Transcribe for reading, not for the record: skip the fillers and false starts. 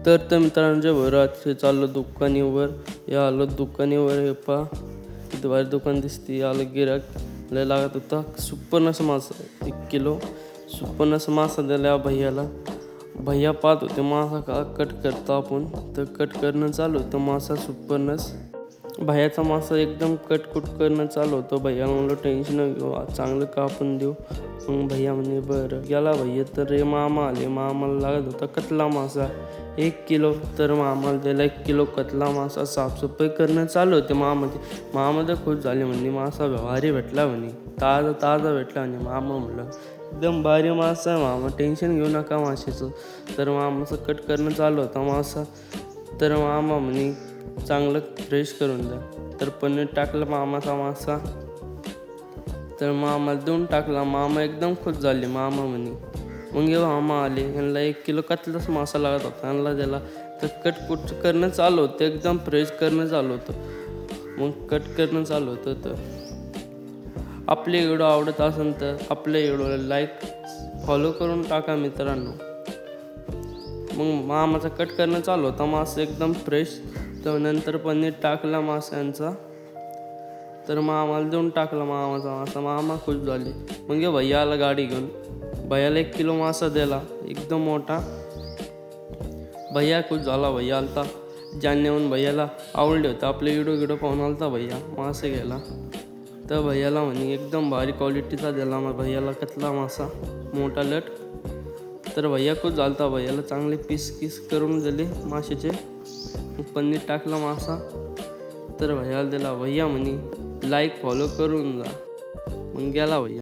तर मित्रांच्या भरात चाललो दुकानीवर. या आलो दुकानीवर. हे पहा इथं बाहेर दुकान दिसते. आलं गिराक लय लागत होता सुप्पनसा मासा 1 किलो सुप्पनसा मासा दिला भैयाला. भैया पाहत होते मासा का कट करतो आपण, तर कट करणं चालू होतं मासा सुप्पनस. भैयाचा मासा एकदम कटकुट करणं चालू होतं. भैयाला म्हणलं टेन्शन घेऊ, चांगलं कापून देऊ. मग भैया म्हणे बरं. गेला भैया तर रे मामा आले. मामाला लागत होता कतला मासा 1 किलो. तर मामाला दिला 1 किलो कतला मासा. साफसफाई करणं चालू होते मामा तर खुश झाले. म्हणजे मासा भारी भेटला म्हणे, ताजा भेटला म्हणे. मामा म्हणलं एकदम भारी मासा आहे मामा, टेन्शन घेऊ नका माशाचं. तर मामाचं कट करणं चालू होता मासा. तर मामा म्हणे चांगलं फ्रेश करून द्या. तर पनीर टाकलं मामाचा मासा. तर मामाला देऊन टाकला. मामा एकदम खुश झाले. मामा म्हणे मग मामा आले. यांना 1 किलो कतलाच मासा लागत होता, यांना दिला. तर कटकुट करणं चालू होतं, एकदम फ्रेश करणं चालू होतं. मग कट करणं चालू होतं. तर आपले व्हिडिओ आवडत असेल तर आपल्या व्हिडिओला लाईक फॉलो करून टाका मित्रांनो. मग मामाचा कट करणं चालू होता, मासा एकदम फ्रेश. तर नंतर पनीर टाकला माशांचा. तर मामाला देऊन टाकला मामाचा मासा. मामा खुश झाले. मग भैया आला गाडी घेऊन. भैयाला 1 किलो मासा दिला एकदम मोठा. भैया खुश झाला. भैया आलता ज्यांनी म्हणून भैयाला आवडले होते आपले व्हिडिओ पाहून आलता भैया मासे घ्यायला. तर भैयाला म्हणे एकदम भारी क्वालिटीचा दिला. मग भैयाला कतला मासा मोठा लट. तर भैया खुश झालता. भैयाला चांगले पीस करून दिले माशाचे. पनीर टाकला मासा. तर भैयाला दिला. भैया म्हणे लाईक फॉलो करून जा. मग गेला भैया.